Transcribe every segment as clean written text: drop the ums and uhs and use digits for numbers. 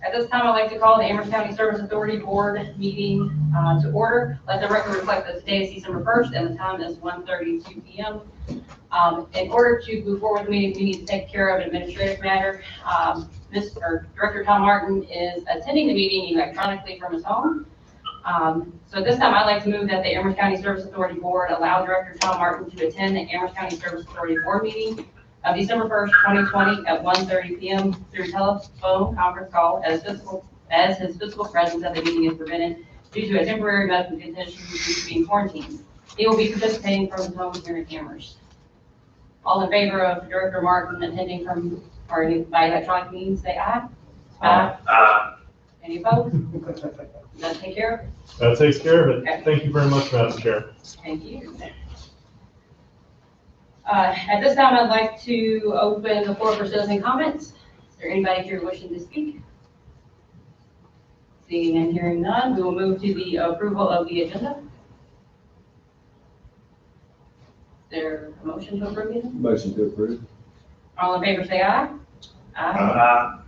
At this time, I'd like to call the Amherst County Service Authority Board meeting to order. Let the record reflect that today is December 1st and the time is 1:32 p.m. In order to move forward with the meeting, we need to take care of an administrative matter. Director Tom Martin is attending the meeting electronically from his home. So this time, I'd like to move that the Amherst County Service Authority Board allow Director Tom Martin to attend the Amherst County Service Authority Board meeting of December 1st, 2020 at 1:30 p.m. through telephone conference call as his physical presence at the meeting is prevented due to a temporary medical condition due to being quarantined. He will be participating from his home here in Amherst. All in favor of Director Martin attending from or by electronic means, say aye. Aye. Any opposed? Does that take care of it? That takes care of it. Okay. Thank you very much, Madam Chair. Thank you. At this time, I'd like to open the floor for citizen comments. Is there anybody here wishing to speak? Seeing and hearing none, we will move to the approval of the agenda. Is there a motion to approve it? Motion to approve. All in favor, say aye. Aye.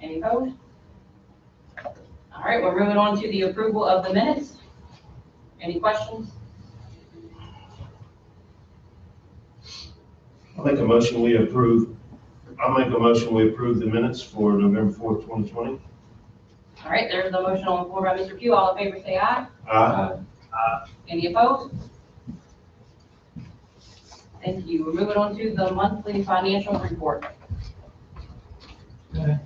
Any opposed? All right, we're moving on to the approval of the minutes. Any questions? I'll make a motion we approve the minutes for November 4th, 2020. All right, there's the motion on the floor by Mr. Pugh. All in favor, say aye. Aye. Any opposed? Thank you. We're moving on to the monthly financial report. Okay.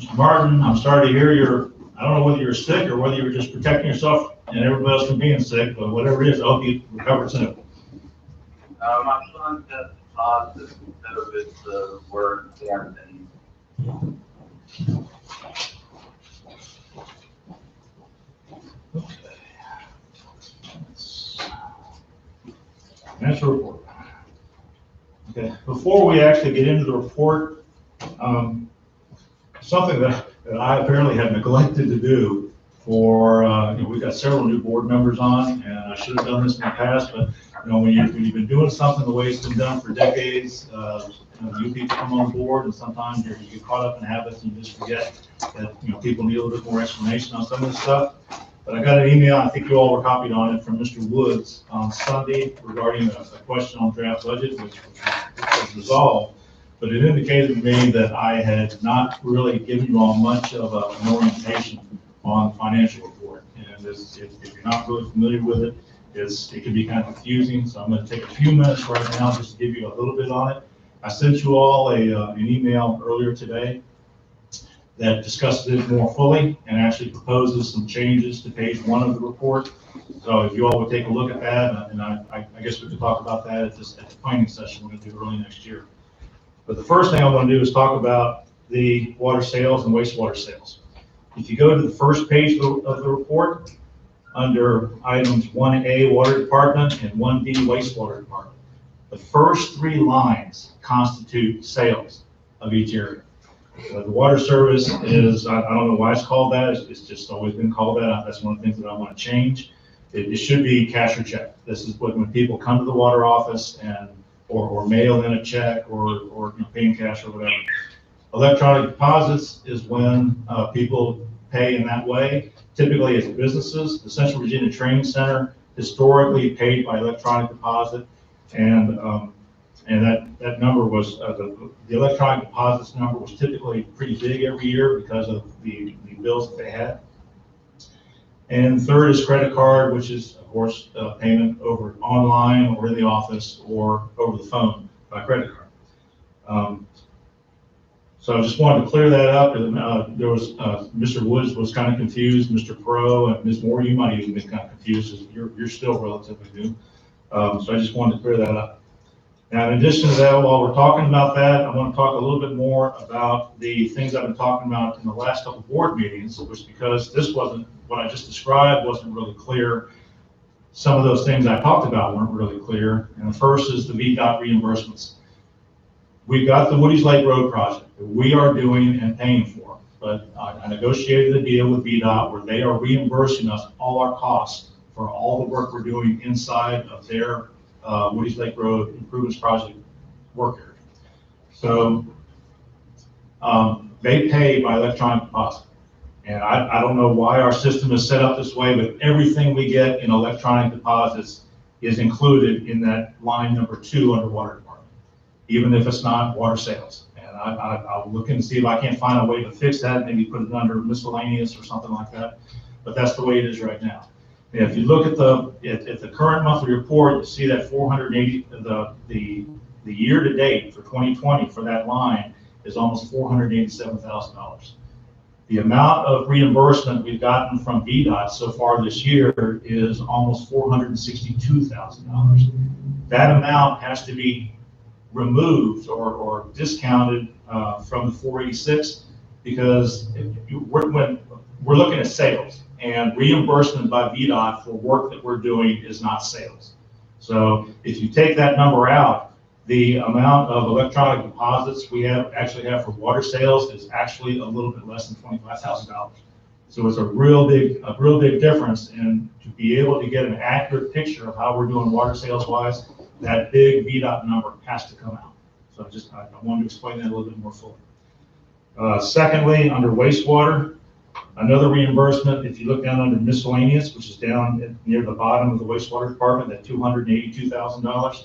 Mr. Martin, I'm sorry to hear I don't know whether you're sick or whether you're just protecting yourself and everybody else from being sick, but whatever it is, I hope you recover soon. My son tested positive, so it's we're in quarantine. Financial report. Okay, before we actually get into the report, something that I apparently have neglected to do for, we've got several new board members on, and I should have done this in the past, but when you've been doing something the way it's been done for decades, new people come on board, and sometimes you get caught up in habits and you just forget that people need a little bit more explanation on some of this stuff. But I got an email, I think you all were copied on it, from Mr. Woods on Sunday regarding a question on draft budget, which was resolved. But it indicated to me that I had not really given you all much of an orientation on the financial report. And if you're not really familiar with it, it can be kind of confusing. So I'm going to take a few minutes right now just to give you a little bit on it. I sent you all an email earlier today that discusses it more fully and actually proposes some changes to page 1 of the report. So if you all would take a look at that, and I guess we could talk about that at the planning session we're going to do early next year. But the first thing I want to do is talk about the water sales and wastewater sales. If you go to the first page of the report, under items 1A, Water Department, and 1B, Wastewater Department, the first 3 lines constitute sales of each area. The water service is, I don't know why it's called that, it's just always been called that. That's one of the things that I want to change. It should be cash or check. This is when people come to the water office and or mail in a check or pay in cash or whatever. Electronic deposits is when people pay in that way. Typically it's businesses. The Central Virginia Training Center historically paid by electronic deposit, and that number was the electronic deposits number was typically pretty big every year because of the bills that they had. And third is credit card, which is of course payment over online or in the office or over the phone by credit card. So I just wanted to clear that up. And there was Mr. Woods was kind of confused, Mr. Pro and Ms. Moore, you might even be kind of confused as you're still relatively new. So I just wanted to clear that up. Now, in addition to that, while we're talking about that, I want to talk a little bit more about the things I've been talking about in the last couple of board meetings, which because this wasn't, what I just described wasn't really clear. Some of those things I talked about weren't really clear. And the first is the VDOT reimbursements. We've got the Woody's Lake Road project that we are doing and paying for, but I negotiated a deal with VDOT where they are reimbursing us all our costs for all the work we're doing inside of their Woody's Lake Road Improvements Project work area. So they pay by electronic deposit. And I don't know why our system is set up this way, but everything we get in electronic deposits is included in that line number 2 under Water Department, even if it's not water sales. And I'll look and see if I can't find a way to fix that, maybe put it under miscellaneous or something like that. But that's the way it is right now. And if you look at the current monthly report, you see that 480, the year to date for 2020 for that line is almost $487,000. The amount of reimbursement we've gotten from VDOT so far this year is almost $462,000. That amount has to be removed or discounted from the 486 because when we're looking at sales, and reimbursement by VDOT for work that we're doing is not sales. So if you take that number out, the amount of electronic deposits we actually have for water sales is actually a little bit less than $25,000. So it's a real big difference. And to be able to get an accurate picture of how we're doing water sales wise, that big VDOT number has to come out. So I wanted to explain that a little bit more fully. Secondly, under wastewater, another reimbursement, if you look down under miscellaneous, which is down near the bottom of the wastewater department, that $282,000,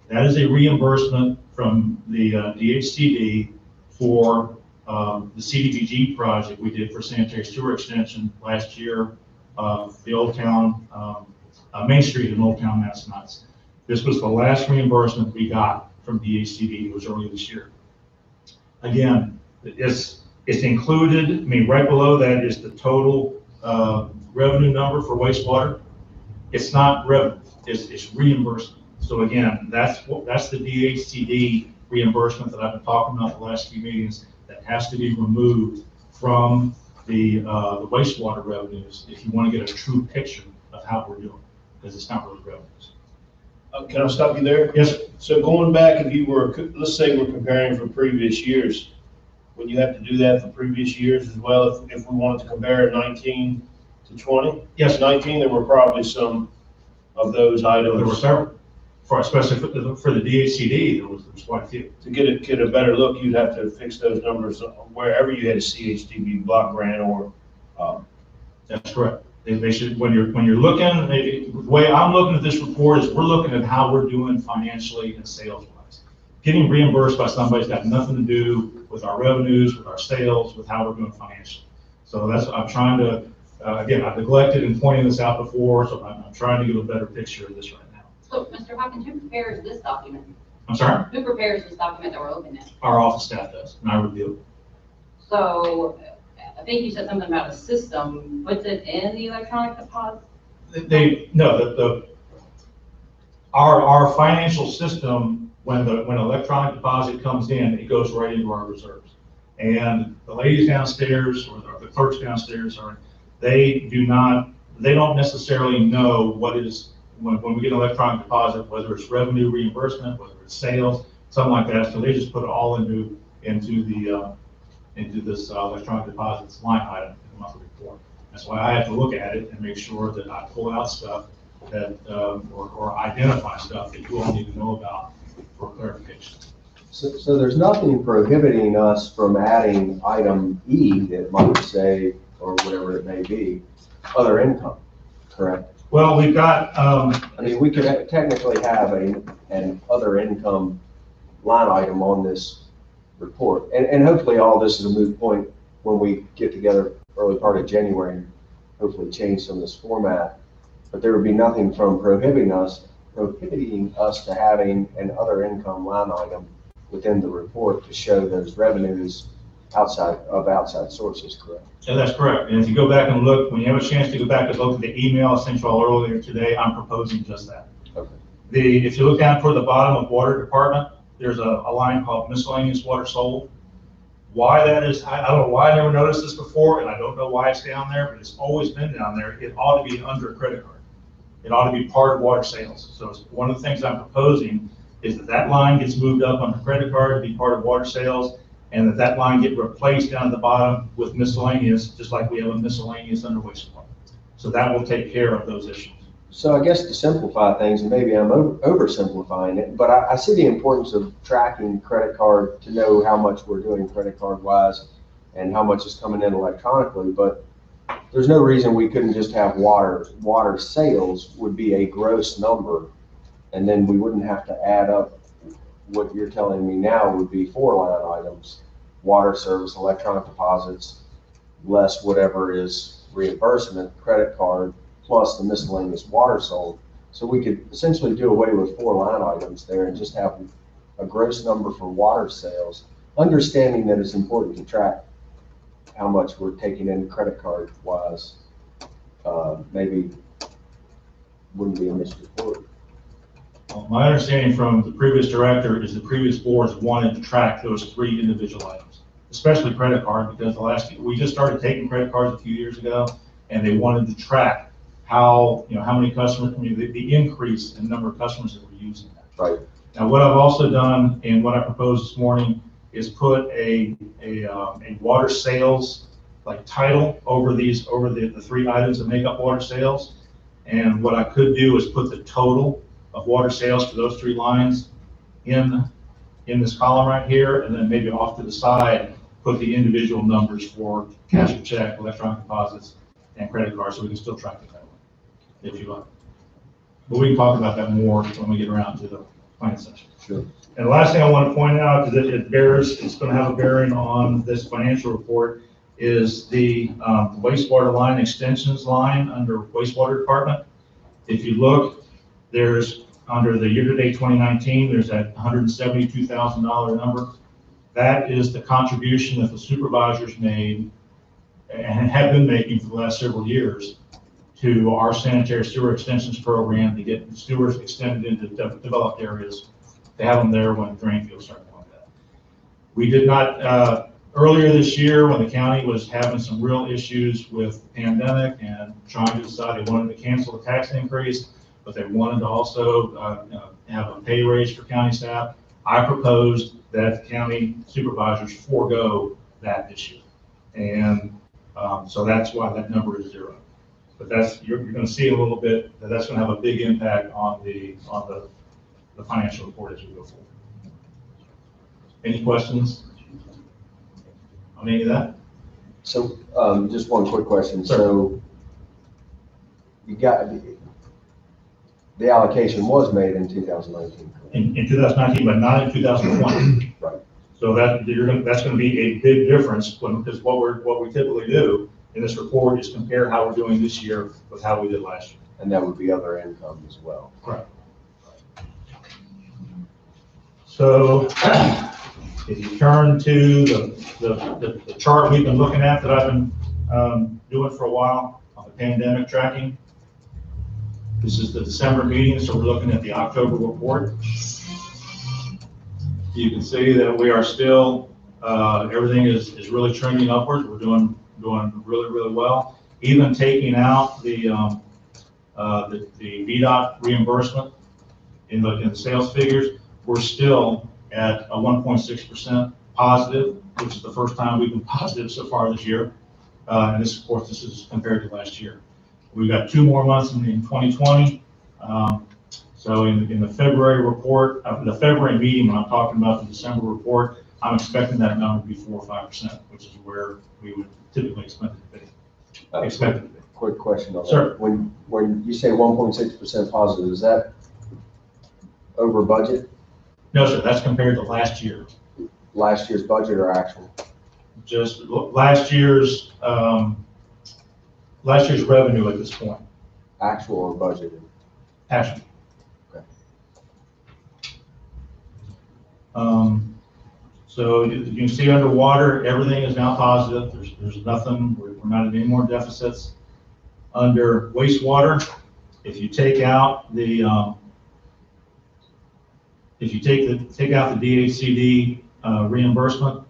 that is a reimbursement from the DHCD for the CDBG project we did for sanitary sewer extension last year, the Old Town, Main Street in Old Town Massanutten. This was the last reimbursement we got from DHCD. It was early this year. Again, it's included, I mean, right below that is the total revenue number for wastewater. It's not revenue, it's reimbursement. So again, that's the DHCD reimbursement that I've been talking about the last few meetings that has to be removed from the wastewater revenues if you want to get a true picture of how we're doing, because it's not really revenues. Can I stop you there? Yes, sir. So going back, if you were, let's say we're comparing from previous years, would you have to do that for previous years as well if we wanted to compare 19 to 20? Yes. 19, there were probably some of those items. There were several, especially for the DHCD, there was quite a few. To get a better look, you'd have to fix those numbers wherever you had a CHDB block grant or. That's correct. They should, when you're looking, the way I'm looking at this report is we're looking at how we're doing financially and sales wise. Getting reimbursed by somebody's got nothing to do with our revenues, with our sales, with how we're doing financially. So that's, I'm trying to, again, I've neglected in pointing this out before, so I'm trying to give a better picture of this right now. So, Mr. Hawkins, who prepares this document? I'm sorry? Who prepares this document that we're looking at? Our office staff does, and I review it. So, I think you said something about a system, puts it in the electronic deposit? Our financial system, when electronic deposit comes in, it goes right into our reserves. And the ladies downstairs, or the clerks downstairs, they don't necessarily know what is, when we get an electronic deposit, whether it's revenue reimbursement, whether it's sales, something like that, so they just put it all into this electronic deposits line item in the monthly report. That's why I have to look at it and make sure that I pull out stuff that, or identify stuff that you all need to know about for clarification. So there's nothing prohibiting us from adding item E that might say, or whatever it may be, other income, correct? Well, we've got, I mean, we could technically have an other income line item on this report. And hopefully all this is a moot point when we get together early part of January and hopefully change some of this format. But there would be nothing from prohibiting us to having an other income line item within the report to show those revenues outside sources, correct? yeah, that's correct. And if you go back and look, when you have a chance to go back and look at the email I sent you all earlier today, I'm proposing just that. Okay. If you look down toward the bottom of water department, there's a line called miscellaneous water sold. Why that is, I don't know why I never noticed this before, and I don't know why it's down there, but it's always been down there. It ought to be under a credit card. It ought to be part of water sales. So it's one of the things I'm proposing is that line gets moved up on the credit card to be part of water sales, and that line get replaced down at the bottom with miscellaneous, just like we have a miscellaneous under wastewater. So that will take care of those issues. So I guess to simplify things, and maybe I'm oversimplifying it, but I see the importance of tracking credit card to know how much we're doing credit card wise and how much is coming in electronically. But there's no reason we couldn't just have water sales would be a gross number, and then we wouldn't have to add up what you're telling me now would be 4 line items: water service, electronic deposits, less whatever is reimbursement, credit card, plus the miscellaneous water sold. So we could essentially do away with 4 line items there and just have a gross number for water sales, understanding that it's important to track how much we're taking in credit card wise. Maybe wouldn't be in this report. Well, my understanding from the previous director is the previous boards wanted to track those 3 individual items, especially credit card, because we just started taking credit cards a few years ago, and they wanted to track how many customers, the increase in the number of customers that were using that. Right. Now, what I've also done, and what I proposed this morning, is put a water sales title over the 3 items that make up water sales. And what I could do is put the total of water sales for those 3 lines in this column right here, and then maybe off to the side, put the individual numbers for cash or check, electronic deposits, and credit cards, so we can still track it that way, if you like. But we can talk about that more when we get around to the finance section. Sure. And the last thing I want to point out, because it's going to have a bearing on this financial report, is the wastewater line extensions line under wastewater department. If you look, there's under the year-to-date 2019, there's that $172,000 number. That is the contribution that the supervisors made and have been making for the last several years to our sanitary sewer extensions program to get sewers extended into developed areas, to have them there when drain fields start going bad. We did not, earlier this year when the county was having some real issues with the pandemic and trying to decide they wanted to cancel the tax increase, but they wanted to also have a pay raise for county staff, I proposed that the county supervisors forego that this year. And so that's why that number is 0. But you're going to see a little bit that's going to have a big impact on the financial report as we go forward. Any questions on any of that? So just one quick question. Sure. So you got, the allocation was made in 2019. in 2019, but not in 2020. Right. So that's gonna be a big difference, because what we typically do in this report is compare how we're doing this year with how we did last year. And that would be other income as well. Correct. So if you turn to the chart we've been looking at that I've been doing for a while on the pandemic tracking, this is the December meeting, so we're looking at the October report. You can see that we are still, everything is really trending upwards. We're doing really, really well. Even taking out the VDOT reimbursement in the sales figures, we're still at a 1.6% positive, which is the first time we've been positive so far this year. And this, of course, this is compared to last year. We've got 2 more months in 2020. So in the February report, the February meeting, when I'm talking about the December report, I'm expecting that number to be 4 or 5%, which is where we would typically expect it to be. Quick question on that. Sure. When you say 1.6% positive, is that over budget? No, sir, that's compared to last year. Last year's budget or actual? Just last year's revenue at this point. Actual or budgeted? Actually. Okay. So you can see underwater, everything is now positive. There's nothing, we're not in any more deficits. Under wastewater, if you take out the take out the DHCD reimbursement,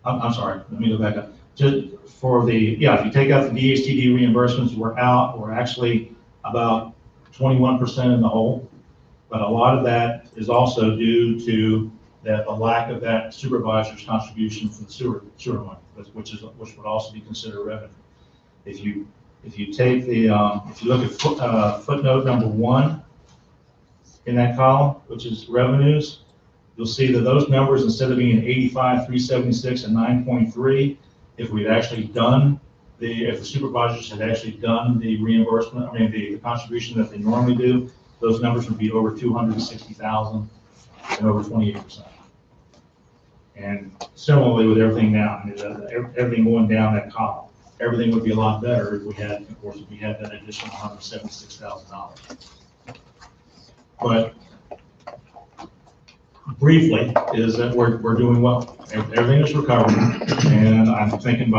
I'm sorry, let me go back up. Just for the, if you take out the DHCD reimbursements, we're actually about 21% in the hole. But a lot of that is also due to the lack of that supervisor's contribution from the sewer money, which would also be considered revenue. If you take if you look at footnote number 1 in that column, which is revenues, you'll see that those numbers, instead of being 85, 376, and 9.3, if we'd actually done if the supervisors had actually done the reimbursement, the contribution that they normally do, those numbers would be over 260,000 and over 28%. And similarly with everything now, everything going down that column, everything would be a lot better if we had, of course, if we had that additional $176,000. But briefly, is that we're doing well. Everything is recovering, and I'm thinking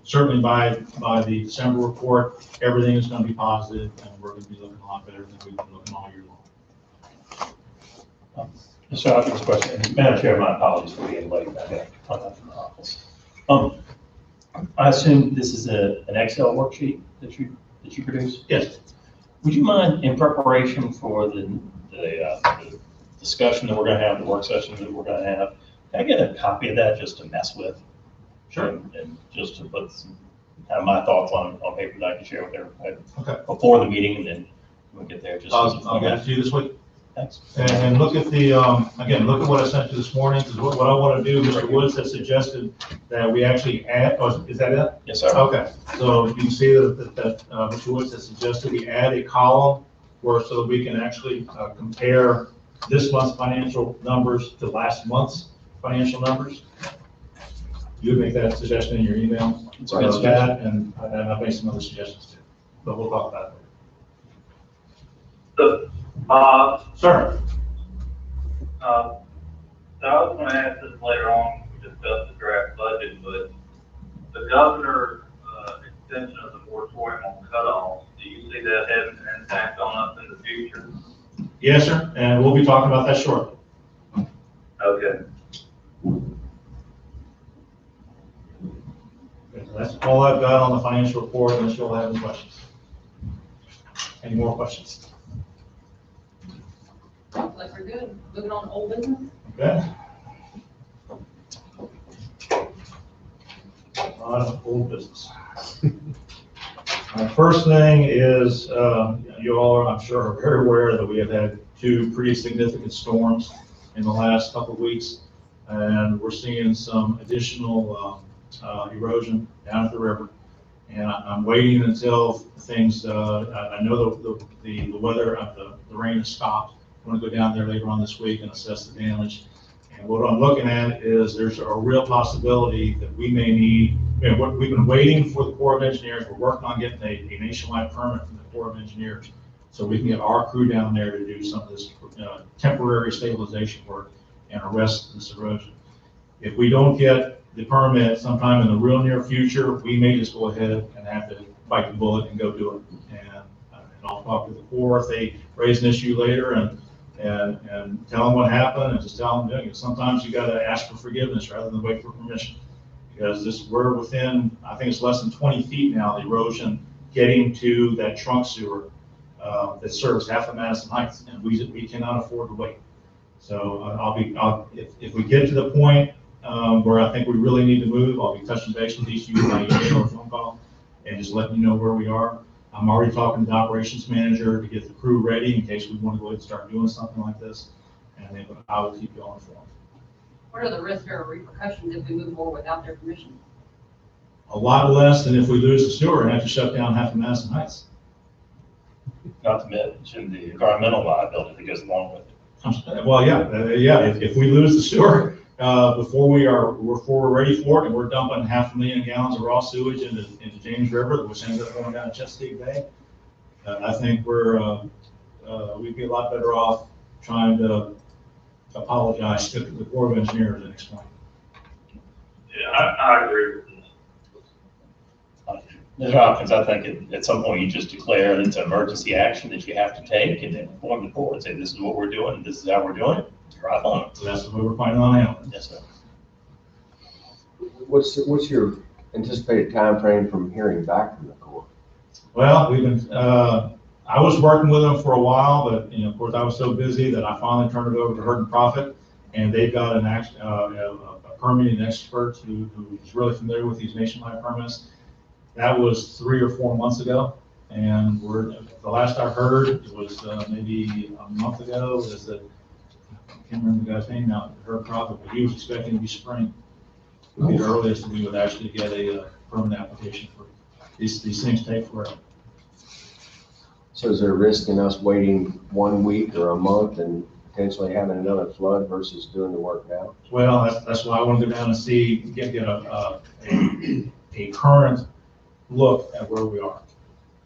certainly by the December report, everything is going to be positive, and we're going to be looking a lot better than we've been looking all year long. So I have this question, and Madam Chair, my apologies for being late. I got hung up from the office. I assume this is an Excel worksheet that you produce? Yes. Would you mind, in preparation for the discussion that we're going to have, the work session that we're going to have, can I get a copy of that just to mess with? Sure. And just to put kind of my thoughts on paper that I can share with everybody. Okay. Before the meeting, and then we'll get there. Just I'll get it to you this week. Thanks. And look at again, look at what I sent you this morning, because what I want to do, Mr. Woods has suggested that we actually add, is that it? Yes, sir. Okay, so you can see that Mr. Woods has suggested we add a column so that we can actually compare this month's financial numbers to last month's financial numbers. You would make that suggestion in your email. It's a good That, and I've made some other suggestions too, but we'll talk about it later. Sir. So I was gonna ask this later on, when we discuss the draft budget, but the governor's extension of the moratorium on cutoffs, do you see that having an impact on us in the future? Yes, sir, and we'll be talking about that shortly. Okay. Okay, so that's all I've got on the financial report, unless you'll have any questions. Any more questions? Looks like we're good. Moving on to old business. Okay. A lot of old business. First thing is, you all are, I'm sure, are very aware that we have had 2 pretty significant storms in the last couple of weeks, and we're seeing some additional erosion down at the river. And I'm waiting until things, I know the weather, the rain has stopped. I'm gonna go down there later on this week and assess the damage. And what I'm looking at is there's a real possibility that we may need, we've been waiting for the Corps of Engineers. We're working on getting a nationwide permit from the Corps of Engineers so we can get our crew down there to do some of this temporary stabilization work and arrest this erosion. If we don't get the permit sometime in the real near future, we may just go ahead and have to bite the bullet and go do it. And I'll talk to the Corps if they raise an issue later and tell them what happened and just tell them, sometimes you gotta ask for forgiveness rather than wait for permission. Because we're within, I think it's less than 20 feet now, the erosion getting to that trunk sewer that serves half of Madison Heights, and we cannot afford to wait. So if we get to the point where I think we really need to move, I'll be touching base with each of you by email or phone call and just letting you know where we are. I'm already talking to the operations manager to get the crew ready in case we want to go ahead and start doing something like this. And then I will keep you all informed. What are the risks or repercussions if we move forward without their permission? A lot less than if we lose the sewer and have to shut down half of Madison Heights. Not to mention the environmental liability that goes along with it. Well, yeah. If we lose the sewer before we're ready for it, and we're dumping 500,000 gallons of raw sewage into James River, which ends up going down to Chesapeake Bay, I think we'd be a lot better off trying to apologize to the Corps of Engineers and explain. Yeah, I agree with this. Mr. Hopkins, I think at some point you just declare it's an emergency action that you have to take and then inform the Corps and say, this is what we're doing, and this is how we're doing it. Drive on. So that's what we're planning on handling. Yes, sir. What's your anticipated time frame from hearing back from the Corps? Well, we've been, I was working with them for a while, but, of course, I was so busy that I finally turned it over to Herd and Profit, and they've got a permitting expert who is really familiar with these nationwide permits. That was 3 or 4 months ago, and the last I heard, it was maybe a month ago, is that, I can't remember the guy's name now, Herd and Profit, but he was expecting to be spring. Would be the earliest that we would actually get a permit application for these things take forever. So is there a risk in us waiting 1 week or a month and potentially having another flood versus doing the work now? Well, that's why I want to go down and see, get a current look at where we are.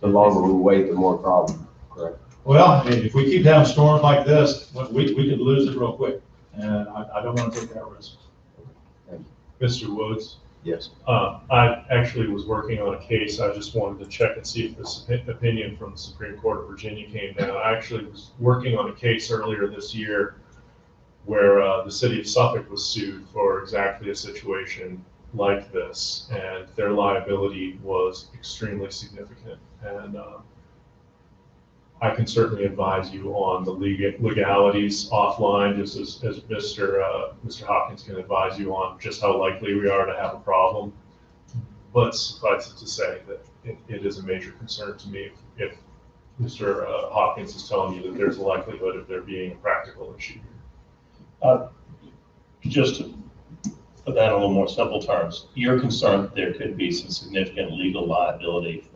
The longer we wait, the more problem, correct? Well, if we keep having storms like this, we could lose it real quick, and I don't want to take that risk. Mr. Woods, Yes. I actually was working on a case. I just wanted to check and see if this opinion from the Supreme Court of Virginia came down. I actually was working on a case earlier this year where the city of Suffolk was sued for exactly a situation like this, and their liability was extremely significant. And I can certainly advise you on the legalities offline, just as Mr. Hopkins can advise you on just how likely we are to have a problem. But suffice it to say that it is a major concern to me if Mr. Hopkins is telling you that there's a likelihood of there being a practical issue. Just to put that in a little more simple terms, you're concerned that there could be some significant legal liability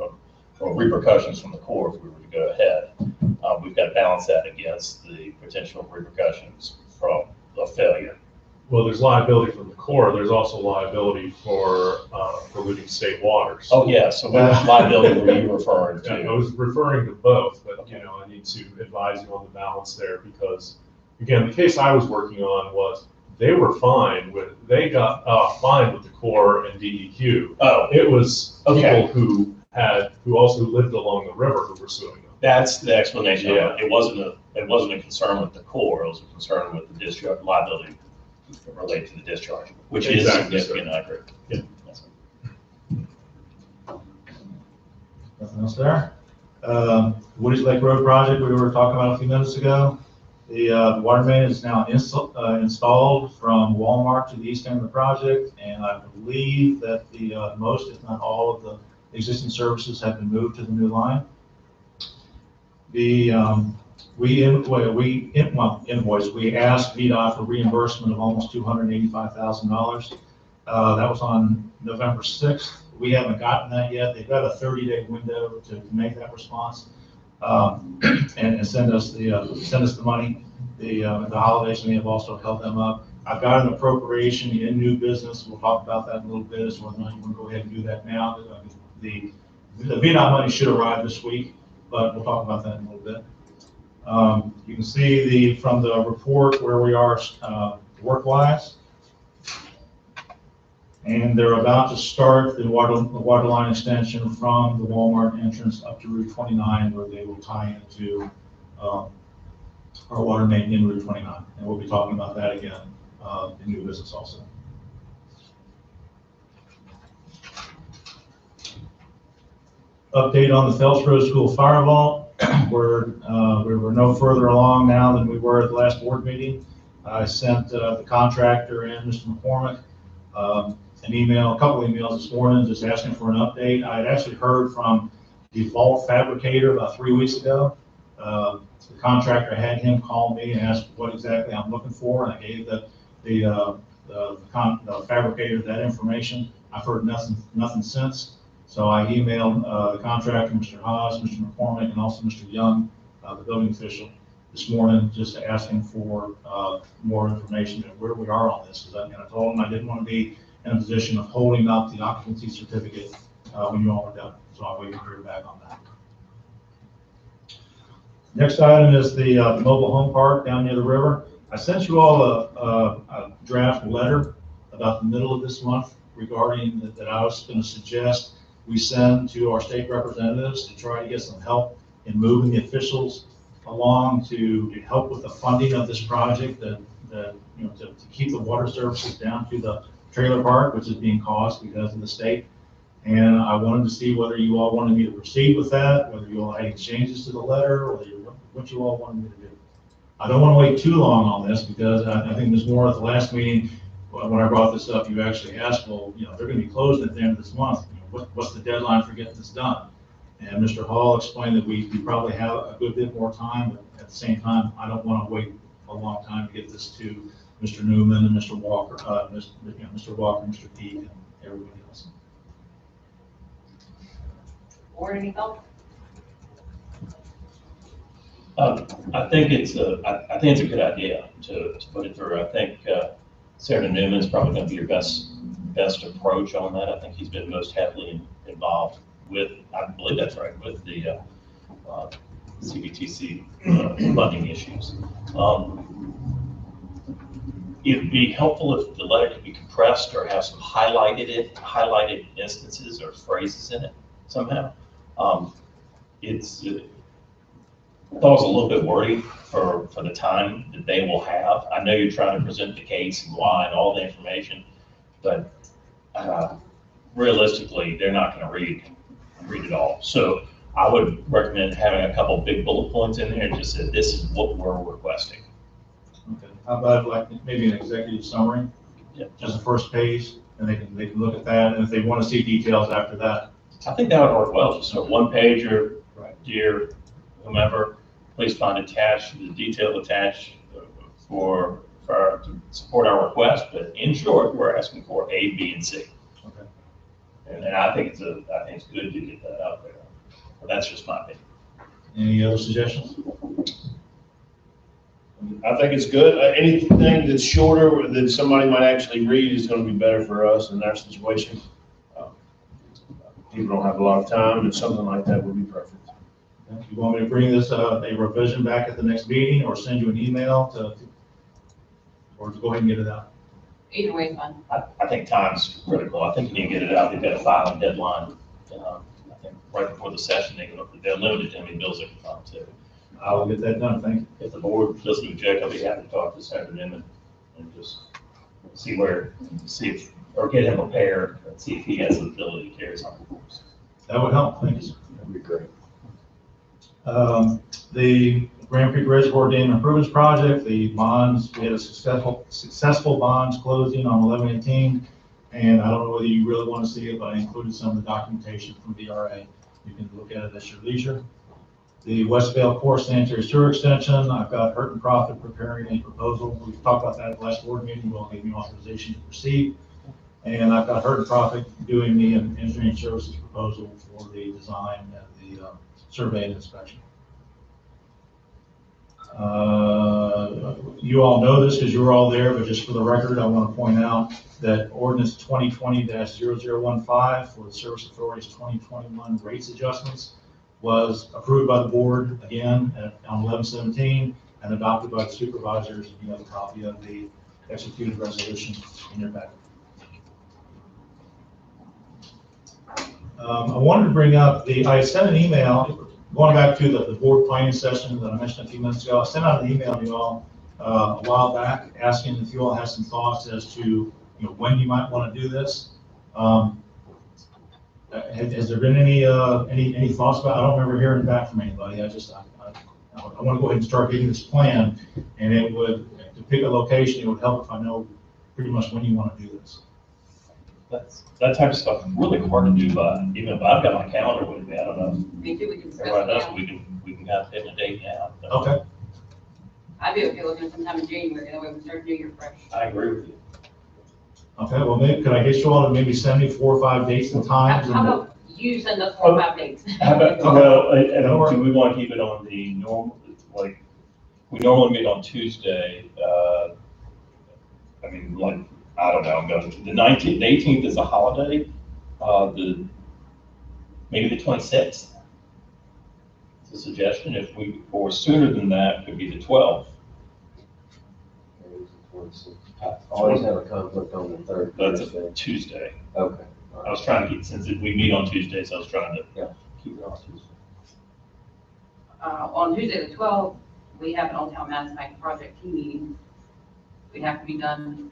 or repercussions from the Corps if we were to go ahead. We've got to balance that against the potential repercussions from the failure. Well, there's liability from the Corps. There's also liability for polluting state waters. Oh, yeah. So which liability were you referring to? I was referring to both, but I need to advise you on the balance there because, again, the case I was working on was they were fine with, they got fined with the Corps and DEQ. Oh, It was okay. people who also lived along the river who were suing them. That's the explanation. Yeah. It wasn't a concern with the Corps. It was a concern with the discharge liability related to the discharge, which Exactly, is significant. I agree. Yeah. Yes, Nothing else there? Woody's Lake Road project we were talking about a few minutes ago. The water main is now installed from Walmart to the east end of the project, and I believe that the most, if not all, of the existing services have been moved to the new line. We asked VDOT for reimbursement of almost $285,000. That was on November 6th. We haven't gotten that yet. They've got a 30-day window to make that response, and send us the money. The holidays may have also held them up. I've got an appropriation in new business. We'll talk about that in a little bit, as whether or not you want to go ahead and do that now. The VDOT money should arrive this week, but we'll talk about that in a little bit. You can see from the report where we are work-wise. And they're about to start the water line extension from the Walmart entrance up to Route 29, where they will tie into our water main in Route 29. And we'll be talking about that again in new business also. Update on the Phelps Road School fire vault. We were no further along now than we were at the last board meeting. I sent the contractor in, Mr. McCormick, a couple emails this morning, just asking for an update. I had actually heard from the vault fabricator about 3 weeks ago. The contractor had him call me and ask what exactly I'm looking for, and I gave the fabricator that information. I've heard nothing since. So I emailed the contractor, Mr. Haas, Mr. McCormick, and also Mr. Young, the building official, this morning, just asking for more information and where we are on this. Because I told them I didn't want to be in a position of holding up the occupancy certificate when you all are done. So I'll wait to hear back on that. Next item is the mobile home park down near the river. I sent you all a draft letter about the middle of this month regarding that I was going to suggest we send to our state representatives to try to get some help in moving the officials along to help with the funding of this project, to keep the water services down to the trailer park, which is being caused because of the state. And I wanted to see whether you all wanted me to proceed with that, whether you all had any changes to the letter, or what you all wanted me to do. I don't want to wait too long on this, because I think Ms. Moore at the last meeting, when I brought this up, you actually asked, well, they're going to be closed at the end of this month. What's the deadline for getting this done? And Mr. Hall explained that we probably have a good bit more time, but at the same time, I don't want to wait a long time to get this to Mr. Newman and Mr. Walker, Mr. Walker, Mr. Peake, and everybody else. Or any thoughts? I think it's a good idea to put it through. I think Senator Newman's probably going to be your best approach on that. I think he's been most heavily involved with, I believe that's right, with the CBTC funding issues. It'd be helpful if the letter could be compressed or have some highlighted instances or phrases in it somehow. I thought it was a little bit wordy for the time that they will have. I know you're trying to present the case and why and all the information, but realistically, they're not going to read it all. So I would recommend having a couple of big bullet points in there and just say, this is what we're requesting. Okay. How about like maybe an executive summary? Yeah. Just the first page, and they can look at that, and if they want to see details after that. I think that would work well. Just a one pager, Right. Dear whomever, please find attached the detail attached to support our request. But in short, we're asking for A, B, and C. Okay. And I think it's good to get that out there. But that's just my opinion. Any other suggestions? I think it's good. Anything that's shorter that somebody might actually read is going to be better for us in our situation. People don't have a lot of time, and something like that would be perfect. Okay. You want me to bring this a revision back at the next meeting, or send you an email or to go ahead and get it out? Either way is fine. I think time's critical. I think you need to get it out. They've got a filing deadline. I think right before the session, they're limited to how many bills they can file too. I will get that done. Thank you. If the board doesn't object, I'll be happy to talk to Senator Newman and just or get him prepared and see if he has the ability to carry something for us. That would help. Thank you, sir. That'd be great. The Grand Creek Reservoir Dam Improvements Project, the bonds, we had a successful bonds closing on 11/18, and I don't know whether you really want to see it, but I included some of the documentation from DRA. You can look at it at your leisure. The Westvale Core Sanitary Sewer Extension, I've got Hurt and Profit preparing a proposal. We've talked about that at the last board meeting. We'll give you authorization to proceed. And I've got Hurd Traffic doing the engineering services proposal for the design and the survey and inspection. You all know this because you were all there, but just for the record, I want to point out that ordinance 2020-0015 for the Service Authority's 2021 rates adjustments was approved by the board again on 11/17 and adopted by the supervisors. You have a copy of the executed resolution in your packet. I wanted to bring up I sent an email, going back to the board planning session that I mentioned a few minutes ago. I sent out an email to you all a while back asking if you all have some thoughts as to when you might want to do this. Has there been any thoughts about it? I don't remember hearing back from anybody. I want to go ahead and start getting this plan, and it would, to pick a location, it would help if I know pretty much when you want to do this. That type of stuff is really hard to do by, even if I've got my calendar with me, I don't know. Me too, we can discuss Everyone it knows now. we can have it in a date now. But Okay. I'd be okay looking at sometime in January, that way we can start New Year fresh. I agree with you. Okay, well, maybe, could I get you all to maybe send me 4 or 5 dates and times? How about you send us 4 or 5 dates? How about, Okay. well, and That'll work. do we want to keep it on the normal, like, we normally meet on Tuesday, I mean, like, I don't know, I'm going, the 19th, the 18th is a holiday, maybe the 26th. It's a suggestion, or sooner than that, could be the 12th. I always have a conflict on the third That's Thursday. a Tuesday. Okay. I was trying to keep, since we meet on Tuesdays, I was trying to Keep it on Tuesday. On Tuesday the 12th, we have an Old Town Madison Bank project team meeting. We have to be done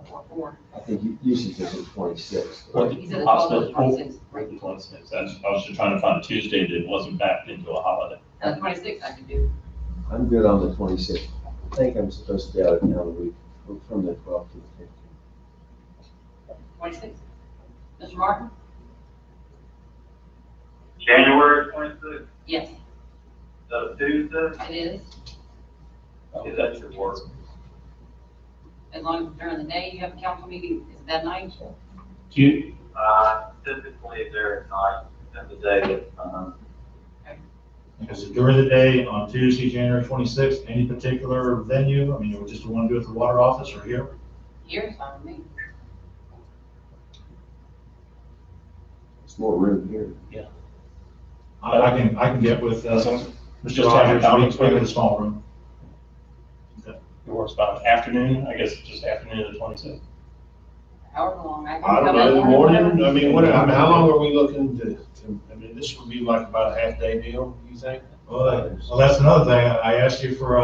before 4. I think you suggested 26th. Or He said the 12th or the 26th. Or the 26th. I was just trying to find a Tuesday that wasn't backed into a holiday. The 26th I could do. I'm good on the 26th. I think I'm supposed to be out of town a week from the 12th to the 15th. 26th. Mr. Martin? January 26th, Yes, the Tuesday, it is. is that your work? As long as during the day you have a council meeting, is it that night? Do you, Typically there at night, and the day, Is it during the day on Tuesday, January 26th, any particular venue? I mean, you just want to do it at the water office or here? Here is fine with me. It's more room here. I can get with So, Mr. just have a Rogers, conference we have with a small room. it works about afternoon, I guess just afternoon of the 26th. However long I can. I don't come know, in the morning, whenever. I mean, how long are we looking to, I mean, this would be like about a half-day deal, you think? Well, that's another thing. I asked you for,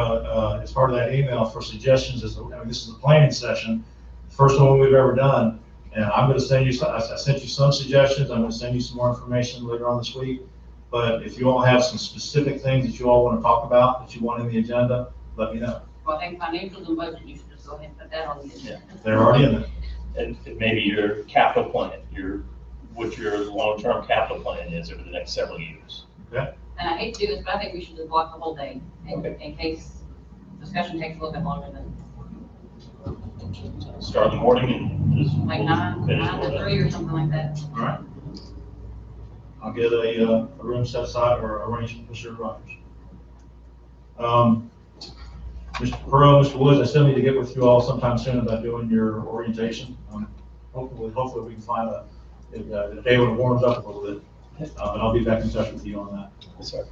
as part of that email, for suggestions. I mean, this is a planning session, first one we've ever done. And I'm going to send you, I sent you some suggestions. I'm going to send you some more information later on this week. But if you all have some specific things that you all want to talk about, that you want in the agenda, let me know. Well, I think financials and budget, you should just go ahead and put that on the agenda. They're already in there. And maybe your capital plan, what your long-term capital plan is over the next several years. And I hate to do this, but I think we should just block the whole day Okay. in case discussion takes a little bit longer than Start in the morning and just. like we'll 9 finish to with 3 or something like that. All right. I'll get a room set aside or arrange with Mr. Rogers. Mr. Pearl, Mr. Woods, I still need to get with you all sometime soon about doing your orientation. Hopefully we can find a day when it warms up a little bit. And I'll be back in touch with you on that. Yes, sir.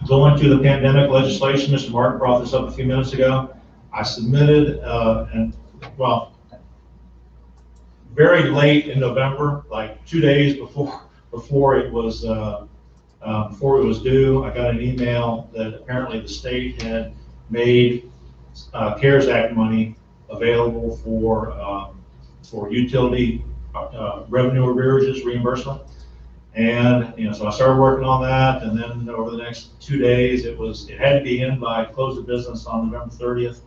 Going to the pandemic legislation, Mr. Martin brought this up a few minutes ago. I submitted, very late in November, like 2 days before it was due, I got an email that apparently the state had made CARES Act money available for utility revenue arrearages reimbursement. And, so I started working on that, and then over the next 2 days, it had to be in by close of business on November 30th.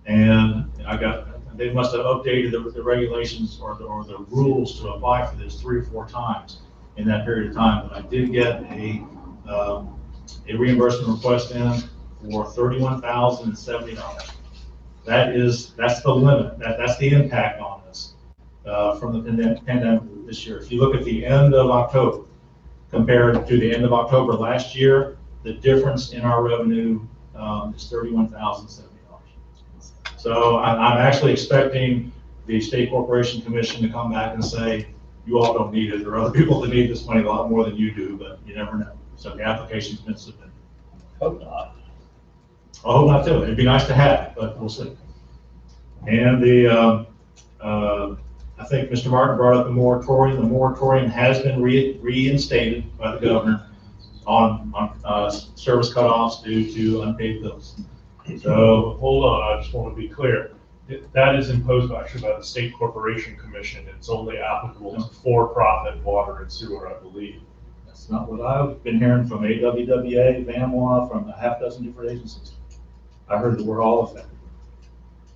And they must have updated the regulations or the rules to apply for this 3 or 4 times in that period of time. But I did get a reimbursement request in for $31,070. that's the limit, that's the impact on us from the pandemic this year. If you look at the end of October compared to the end of October last year, the difference in our revenue is $31,070. So I'm actually expecting the State Corporation Commission to come back and say, you all don't need it. There are other people that need this money a lot more than you do, but you never know. So the application's been submitted. Hope not. I hope not too. It'd be nice to have, but we'll see. And I think Mr. Martin brought up the moratorium. The moratorium has been reinstated by the governor on service cutoffs due to unpaid bills. So, hold on, I just want to be clear. That is imposed actually by the State Corporation Commission. It's only applicable to for-profit water and sewer, I believe. That's not what I've been hearing from AWWA, VAMWA, from a half dozen different agencies. I heard that we're all affected.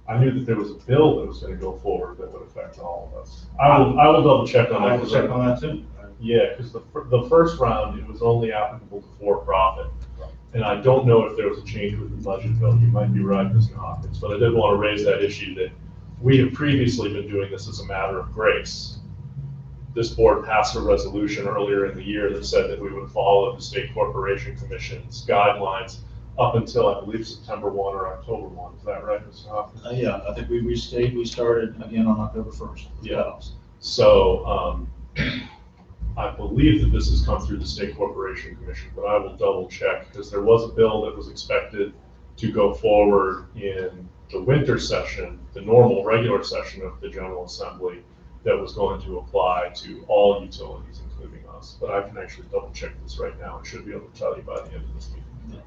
I knew that there was a bill that was going to go forward that would affect all of us. I will double check on that. I will check on that too. Yeah, because the first round, it was only applicable to for-profit. And I don't know if there was a change with the budget bill. You might be right, Mr. Hopkins, but I did want to raise that issue that we have previously been doing this as a matter of grace. This board passed a resolution earlier in the year that said that we would follow the State Corporation Commission's guidelines up until, I believe, September 1 or October 1. Is that right, Mr. Hopkins? Yeah, I think we started again on October 1st. Yeah. So, I believe that this has come through the State Corporation Commission, but I will double check because there was a bill that was expected to go forward in the winter session, the normal regular session of the General Assembly, that was going to apply to all utilities, including us. But I can actually double check this right now. I should be able to tell you by the end of this meeting.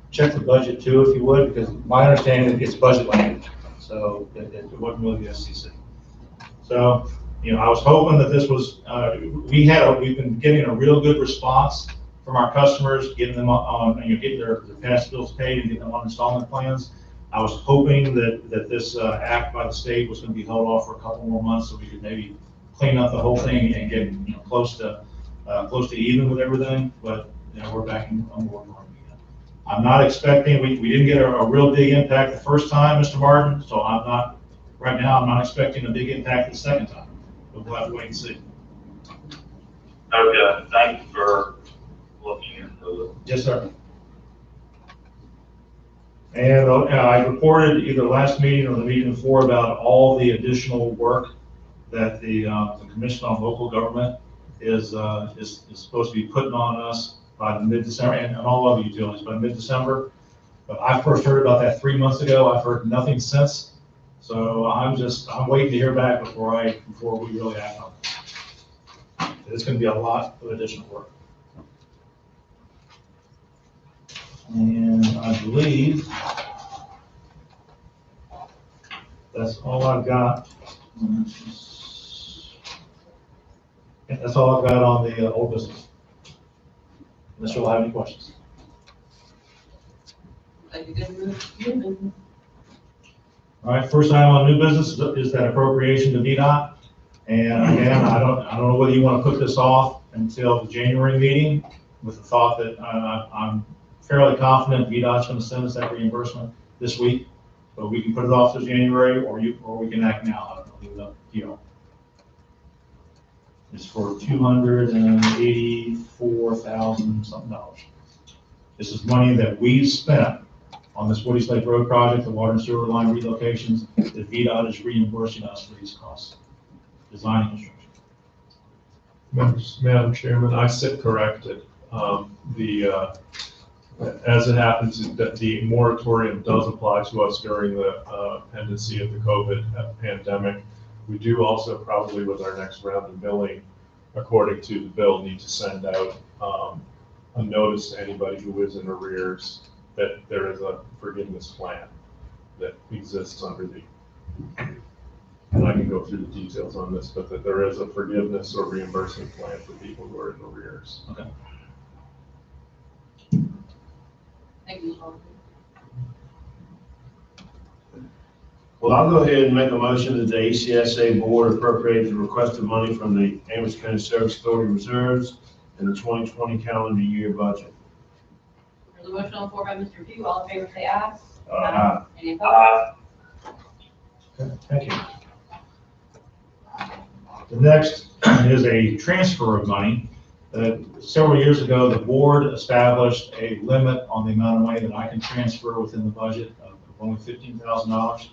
Check the budget too, if you would, because my understanding is it's budget language, so it wasn't really the SCC. So, I was hoping that this was, we've been getting a real good response from our customers, getting them on, getting their past bills paid and getting them on installment plans. I was hoping that this act by the state was going to be held off for a couple more months so we could maybe clean up the whole thing and get close to even with everything. But we're back on board again. I'm not expecting, we didn't get a real big impact the first time, Mr. Martin, so right now I'm not expecting a big impact the second time. But we'll have to wait and see. Okay, thanks for looking into it. Yes, sir. And I reported either last meeting or the meeting before about all the additional work that the Commission on Local Government is supposed to be putting on us by mid-December, and all other utilities by mid-December. But I first heard about that 3 months ago. I've heard nothing since. So I'm waiting to hear back before we really act on it. It's going to be a lot of additional work. And I believe that's all I've got. That's all I've got on the old business. Unless you'll have any questions. Like a good move. All right, first item on new business is that appropriation to VDOT. And again, I don't know whether you want to put this off until the January meeting with the thought that I'm fairly confident VDOT's going to send us that reimbursement this week. But we can put it off to January or we can act now. I don't know, leave it up to you. It's for $284,000 something. This is money that we've spent on this Woody Lake Road project, the water and sewer line relocations, that VDOT is reimbursing us for these costs. Design and construction. Madam Chairman, I sit corrected. As it happens, that the moratorium does apply to us during the pendency of the COVID pandemic. We do also probably with our next round of billing, according to the bill, need to send out a notice to anybody who is in arrears that there is a forgiveness plan that exists under the, and I can go through the details on this, but that there is a forgiveness or reimbursement plan for people who are in arrears. Okay. Thank you, Paul. Well, I'll go ahead and make a motion that the ACSA board appropriate the requested money from the Amherst County Service Authority reserves in the 2020 calendar year budget. There's a motion on the floor by Mr. Pugh. All in favor, say aye. Aye. Any opposed? Thank you. The next is a transfer of money. Several years ago, the board established a limit on the amount of money that I can transfer within the budget of only $15,000.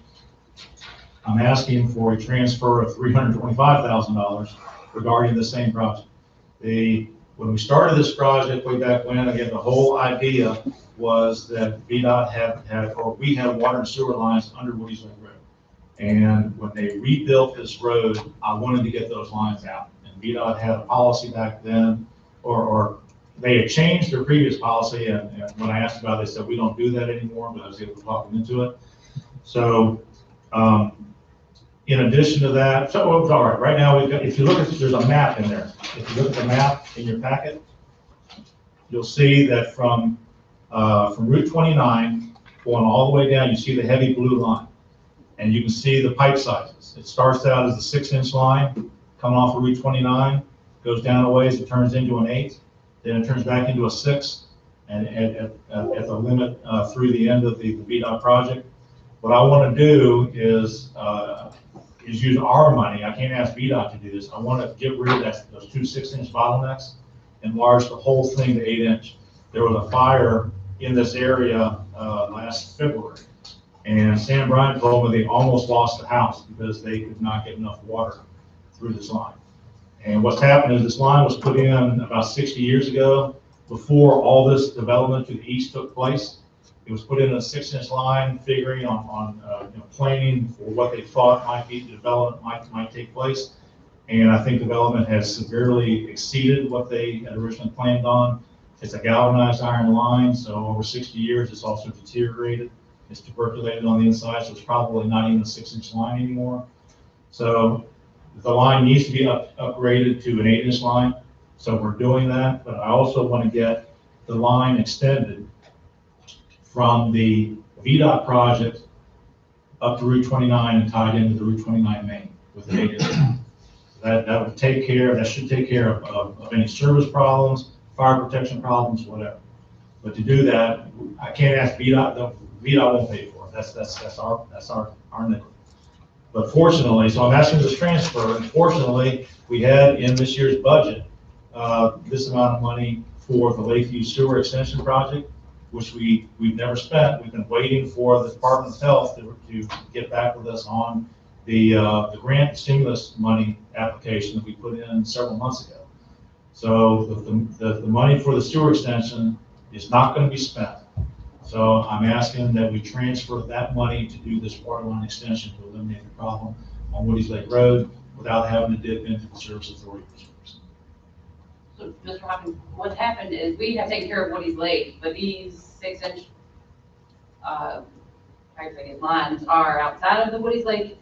I'm asking for a transfer of $325,000 regarding the same project. When we started this project way back when, again, the whole idea was that VDOT we have water and sewer lines under Woody's Lake Road. And when they rebuilt this road, I wanted to get those lines out. And VDOT had a policy back then, or they had changed their previous policy, and when I asked about it, they said, we don't do that anymore, but I was able to talk them into it. So, in addition to that, all right, right now we've got, if you look at, there's a map in there. If you look at the map in your packet, you'll see that from Route 29, going all the way down, you see the heavy blue line. And you can see the pipe sizes. It starts out as a 6-inch line coming off of Route 29, goes down a ways, it turns into an 8, then it turns back into a 6, and at the limit through the end of the VDOT project. What I want to do is use our money. I can't ask VDOT to do this. I want to get rid of those 2 6-inch bottlenecks, enlarge the whole thing to 8-inch. There was a fire in this area last February. And Sam Bryant told me they almost lost the house because they could not get enough water through this line. And what's happened is this line was put in about 60 years ago, before all this development to the east took place. It was put in a 6-inch line, figuring on planning for what they thought might be development might take place. And I think development has severely exceeded what they had originally planned on. It's a galvanized iron line, so over 60 years, it's also deteriorated. It's tuberculated on the inside, so it's probably not even a 6-inch line anymore. So the line needs to be upgraded to an 8-inch line. So we're doing that, but I also want to get the line extended from the VDOT project up to Route 29 and tied into the Route 29 main with an 8-inch line. That would take care, that should take care of any service problems, fire protection problems, whatever. But to do that, I can't ask VDOT. VDOT won't pay for it. That's our nickel. But fortunately, so I'm asking this transfer, and fortunately, we had in this year's budget this amount of money for the Lakeview Sewer Extension Project, which we've never spent. We've been waiting for the Department of Health to get back with us on the grant stimulus money application that we put in several months ago. So the money for the sewer extension is not going to be spent. So I'm asking that we transfer that money to do this water line extension to eliminate the problem on Woody's Lake Road without having to dip into the Service Authority reserves. So, Mr. Hopkins, what's happened is we have taken care of Woody's Lake, but these 6-inch lines are outside of the Woody's Lake.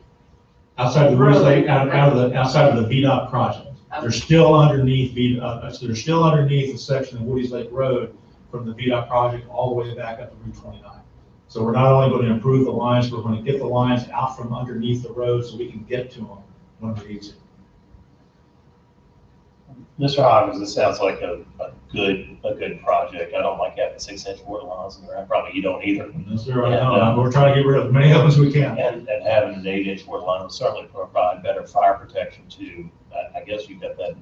Outside the Woody's Lake, outside of the VDOT project. Okay. They're still underneath they're still underneath the section of Woody's Lake Road from the VDOT project all the way back up to Route 29. So we're not only going to improve the lines, we're going to get the lines out from underneath the road so we can get to them when we need to. Mr. Hopkins, this sounds like a good project. I don't like having 6-inch water lines in there. Probably you don't either. No, sir, we're trying to get rid of as many of them as we can. And having an 8-inch water line will certainly provide better fire protection too. I guess you've got that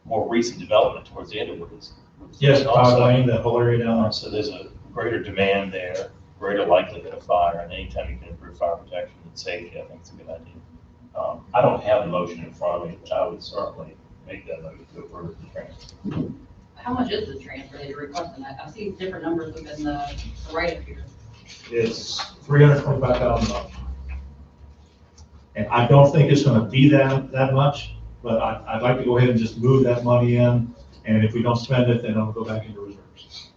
more recent development towards the end of Woody's. Yes, Lane, that whole area down there. So there's a greater demand there, greater likelihood of fire, and anytime you can improve fire protection and safety, I think it's a good idea. I don't have a motion in front of me, but I would certainly make that motion to approve the transfer. How much is the transfer that you're requesting? I've seen different numbers within the right up here. It's $325,000. And I don't think it's going to be that much, but I'd like to go ahead and just move that money in. And if we don't spend it, then it'll go back into reserves.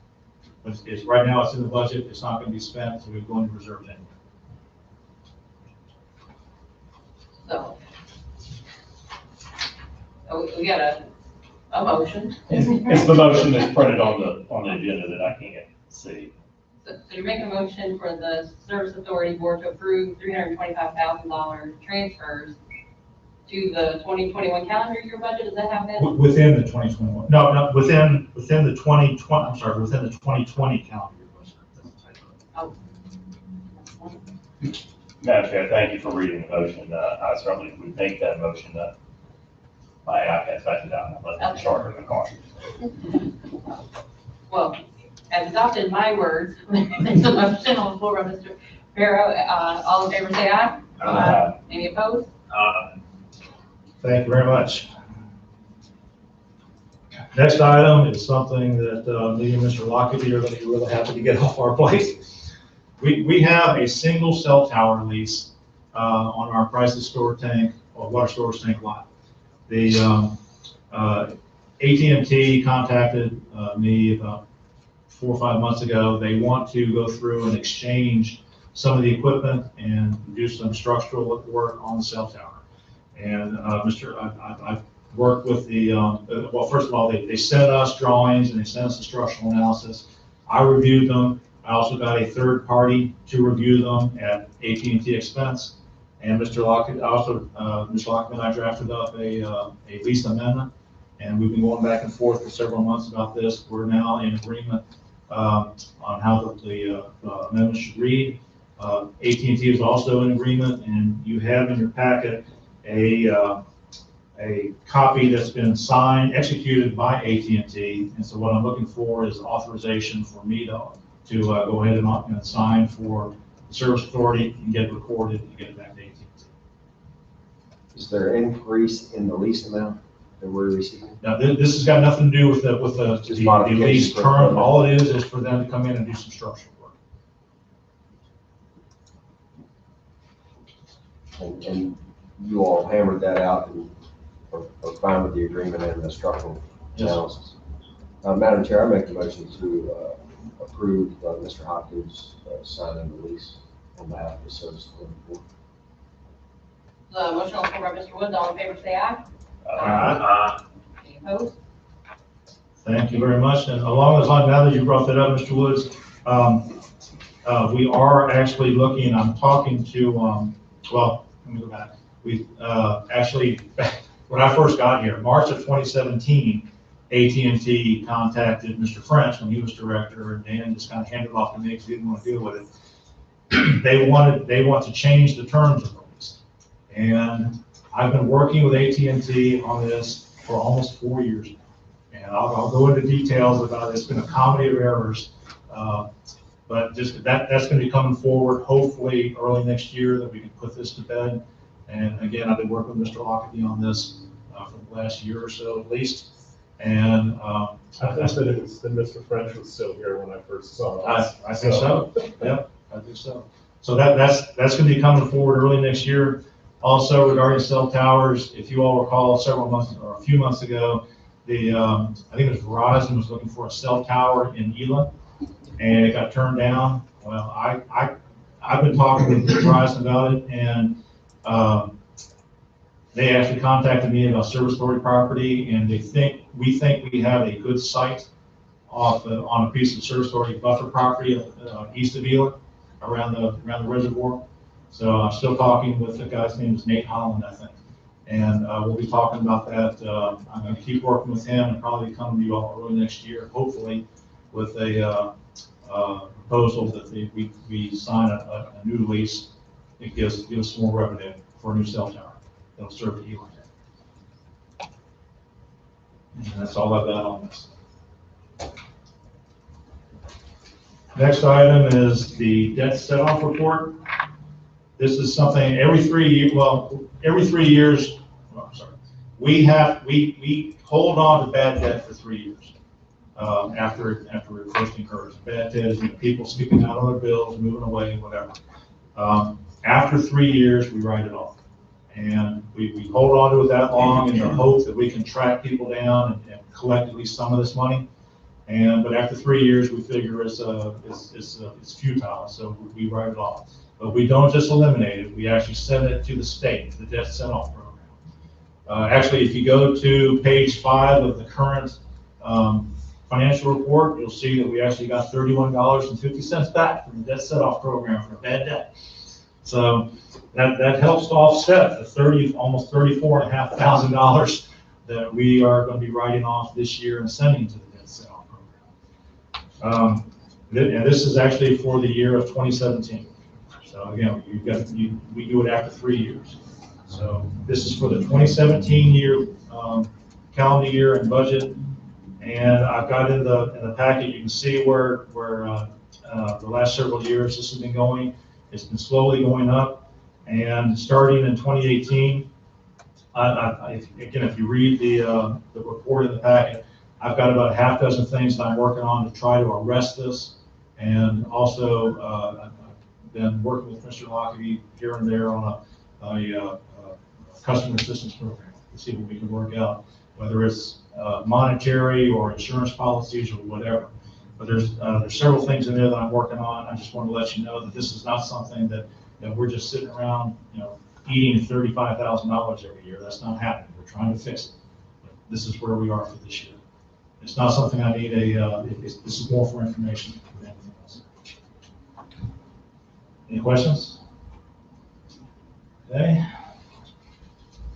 But right now it's in the budget. It's not going to be spent, so we're going to reserves anyway. So we got a motion. It's the motion that's printed on the agenda that I can't see. So you're making a motion for the Service Authority Board to approve $325,000 transfers to the 2021 calendar year budget. Does that have that? Within the 2021. No, not within the 2020. I'm sorry, within the 2020 calendar year budget. Oh. Madam Chair, thank you for reading the motion. I certainly would make that motion, I guess I did not, let them charter the car. Well, as adopted my words, there's a motion on the floor by Mr. Barrow. All in favor, say aye. Any opposed? Thank you very much. Next item is something that me and Mr. Lockaby are going to be really happy to get off our plate. We have a single cell tower lease on our crisis store tank or water storage tank lot. The AT&T contacted me about 4 or 5 months ago. They want to go through and exchange some of the equipment and do some structural work on the cell tower. And I've worked with the, well, first of all, they sent us drawings and they sent us a structural analysis. I reviewed them. I also got a third party to review them at AT&T expense. And Mr. Lockett, Mr. Lockman and I drafted up a lease amendment, and we've been going back and forth for several months about this. We're now in agreement on how the amendment should read. AT&T is also in agreement, and you have in your packet a copy that's been signed, executed by AT&T. And so what I'm looking for is authorization for me to go ahead and sign for the service authority and get it recorded and get it back to AT&T. Is there an increase in the lease amount that we're receiving? Now, this has got nothing to do with the lease term. All it is for them to come in and do some structural work. And you all hammered that out and are fine with the agreement and the structural analysis. Madam Chair, I make the motion to approve Mr. Hopkins signing the lease on behalf of the service board. The motion on the floor by Mr. Woods. All in favor, say aye. Any opposed? Thank you very much. And along those lines, now that you brought that up, Mr. Woods, we are actually looking, I'm talking to, well, let me go back. We actually, when I first got here, March of 2017, AT&T contacted Mr. French when he was director, and Dan just kind of handed it off to me because he didn't want to deal with it. They want to change the terms of the lease. And I've been working with AT&T on this for almost 4 years now. And I'll go into details about it. It's been a comedy of errors. But just that's going to be coming forward, hopefully early next year, that we can put this to bed. And again, I've been working with Mr. Lockaby on this for the last year or so at least. And I think that Mr. French was still here when I first saw it. I think so. Yeah, I think so. So that's going to be coming forward early next year. Also regarding cell towers, if you all recall, several months or a few months ago, I think it was Verizon was looking for a cell tower in Elam, and it got turned down. Well, I've been talking with Verizon about it, and they actually contacted me about service authority property, and we think we have a good site on a piece of service authority buffer property east of Elam, around the reservoir. So I'm still talking with the guy's name is Nate Holland, I think, and we'll be talking about that. I'm going to keep working with him and probably come to you all early next year, hopefully, with a proposal that we sign a new lease. It gives us more revenue for a new cell tower that'll serve the Elam. And that's all I've got on this. Next item is the debt set-off report. This is something every 3 years, we hold on to bad debt for 3 years after it first occurs. Bad debt is people skipping out on their bills, moving away, whatever. After 3 years, we write it off. And we hold on to it that long in the hope that we can track people down and collect at least some of this money. But after 3 years, we figure it's futile, so we write it off. But we don't just eliminate it, we actually send it to the state, the debt set-off program. Actually, if you go to page 5 of the current financial report, you'll see that we actually got $31.50 back from the debt set-off program for bad debt. So that helps to offset the almost $34,500 that we are going to be writing off this year and sending to the debt set-off program. And this is actually for the year of 2017. So again, we do it after 3 years. So this is for the 2017 year, calendar year and budget. And I've got in the packet, you can see where the last several years this has been going. It's been slowly going up, and starting in 2018, again, if you read the report in the packet, I've got about a half dozen things that I'm working on to try to arrest this, and also I've been working with Mr. Lockerbie here and there on a customer assistance program to see what we can work out, whether it's monetary or insurance policies or whatever. But there's several things in there that I'm working on. I just want to let you know that this is not something that we're just sitting around, eating $35,000 every year. That's not happening. We're trying to fix it. But this is where we are for this year. It's not something I need this is more for information than anything else. Any questions? Okay.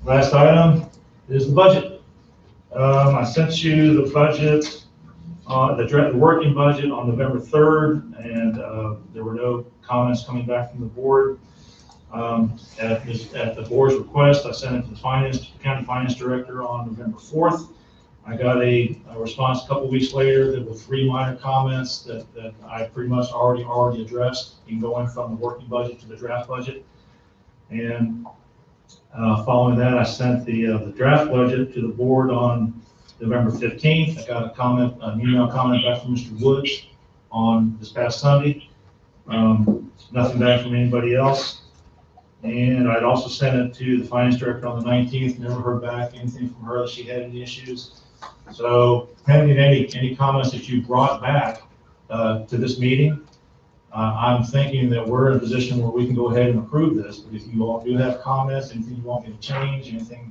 Last item is the budget. I sent you the budget, the working budget on November 3rd, and there were no comments coming back from the board. At the board's request, I sent it to the county finance director on November 4th. I got a response a couple weeks later that with 3 minor comments that I pretty much already addressed in going from the working budget to the draft budget. And following that, I sent the draft budget to the board on November 15th. I got an email comment back from Mr. Woods on this past Sunday. Nothing back from anybody else. And I'd also sent it to the finance director on the 19th. Never heard back anything from her that she had any issues. So pending any comments that you brought back to this meeting, I'm thinking that we're in a position where we can go ahead and approve this. But if you all do have comments, anything you want me to change, anything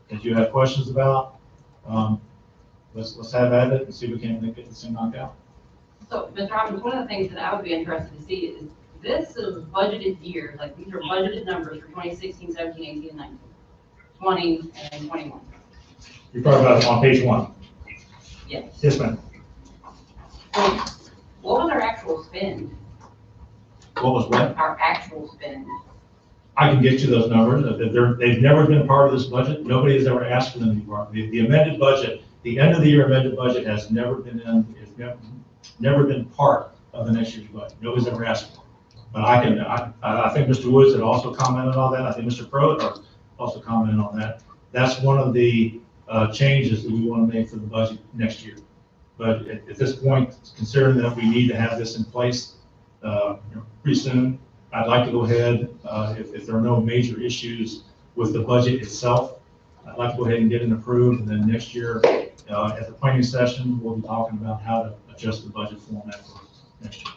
that you have questions about, let's have at it and see if we can't get this thing knocked out. So, Mr. Robbins, one of the things that I would be interested to see is this is budgeted years, like these are budgeted numbers for 2016, 17, 18, and 19, 20, and 21. You're talking about on page 1? Yes. Yes, ma'am. So, what was our actual spend? What was what? Our actual spend. I can get you those numbers. They've never been part of this budget. Nobody has ever asked for them to be part. The amended budget, the end of the year amended budget has never been never been part of the next year's budget. Nobody's ever asked for it. But I think Mr. Woods had also commented on that. I think Mr. Pruitt also commented on that. That's one of the changes that we want to make for the budget next year. But at this point, considering that we need to have this in place pretty soon, I'd like to go ahead, if there are no major issues with the budget itself, I'd like to go ahead and get it approved, and then next year, at the planning session, we'll be talking about how to adjust the budget format for next year.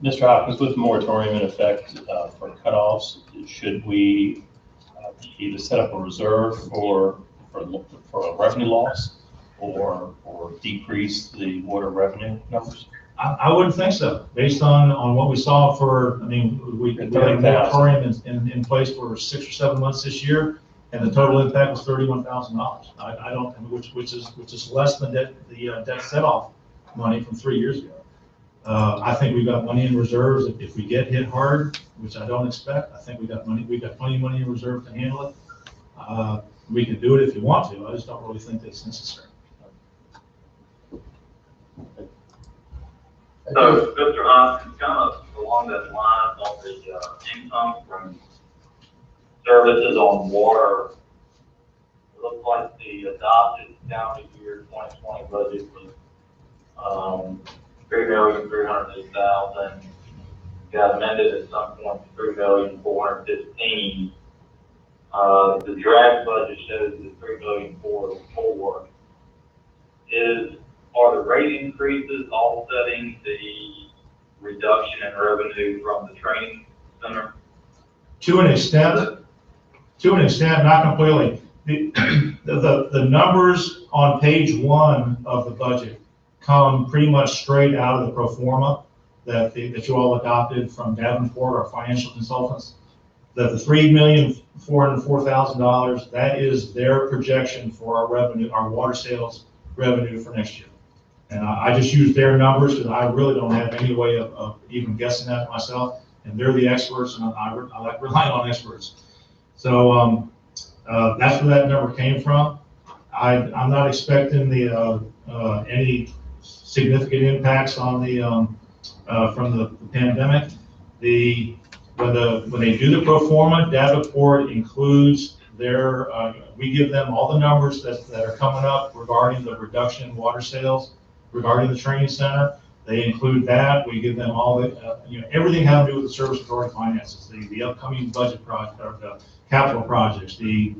Mr. Hopkins, with the moratorium in effect for cutoffs, should we either set up a reserve for a revenue loss or decrease the water revenue numbers? I wouldn't think so, based on what we saw we had a moratorium in place for 6 or 7 months this year, and the total impact was $31,000. Which is less than the debt set-off money from 3 years ago. I think we've got money in reserves. If we get hit hard, which I don't expect, I think we've got plenty of money in reserve to handle it. We can do it if you want to. I just don't really think that's necessary. So, Mr. Hopkins, kind of along that line on the income from services on water, it looks like the adopted calendar year 2020 budget was $3,308,000. Got amended at some point to $3,415,000. The draft budget shows that $3,404,000. Are the rate increases offsetting the reduction in revenue from the training center? To an extent, not completely. The numbers on page 1 of the budget come pretty much straight out of the pro forma that you all adopted from Davenport, our financial consultants. That the $3,404,000, that is their projection for our revenue, our water sales revenue for next year. And I just use their numbers because I really don't have any way of even guessing that myself. And they're the experts, and I like relying on experts. So that's where that number came from. I'm not expecting any significant impacts on from the pandemic. When they do the pro forma, Davenport includes we give them all the numbers that are coming up regarding the reduction in water sales, regarding the training center. They include that. We give them all everything having to do with the service authority finances, the upcoming budget project, or the capital projects, the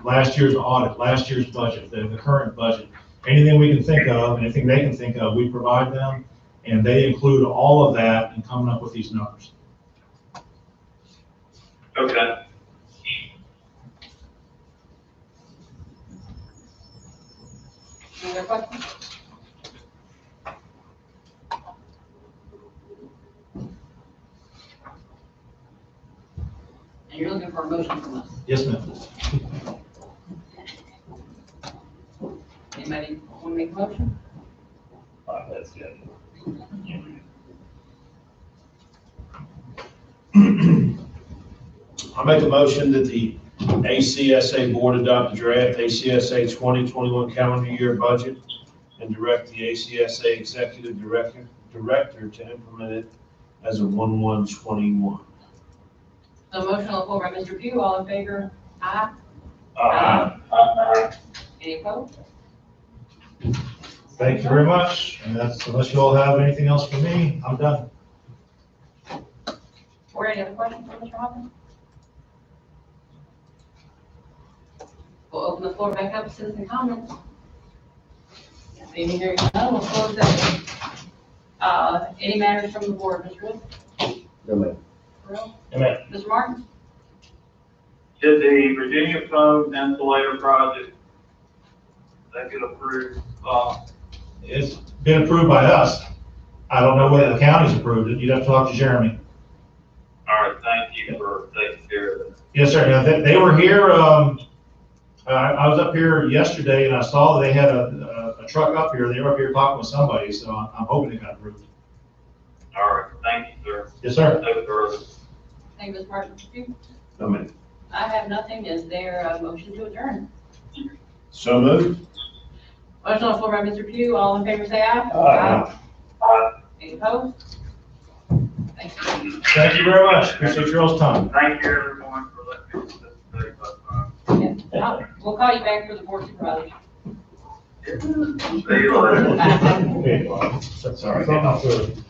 last year's audit, last year's budget, the current budget, anything we can think of, anything they can think of, we provide them, and they include all of that in coming up with these numbers. Okay. Any other questions? And you're looking for a motion from us. Yes, ma'am. Anybody want to make a motion? That's good. I make a motion that the ACSA board adopt the draft ACSA 2021 calendar year budget and direct the ACSA executive director to implement it as of 1/1/21. So motion on the floor by Mr. Pugh, all in favor? Aye. Any opposed? Thank you very much. And unless you all have anything else for me, I'm done. Or any other questions for Mr. Hoffman? We'll open the floor back up to citizen comments. Seeing here, none, we'll close that. Any matters from the board, Mr. Wood? No, ma'am. Amen. Mr. Martin? Did the Virginia Foam insulator project that get approved? It's been approved by us. I don't know whether the county's approved it. You'd have to talk to Jeremy. All right, thank you for taking care of it. Yes, sir. Now, they were here, I was up here yesterday and I saw that they had a truck up here. They were up here talking with somebody, so I'm hoping it got approved. All right, thank you, sir. Yes, sir. No further. Thank you, Mr. Martin. Mr. Pugh? No, ma'am. I have nothing. Is there a motion to adjourn? So moved. Motion on the floor by Mr. Pugh, all in favor say aye. Aye. Any opposed? Thank you. Thank you very much. Appreciate your all's time. Thank you, everyone, for letting me participate. Yeah. We'll call you back for the board supervisors. See you later. Okay, well, Sorry. not a problem.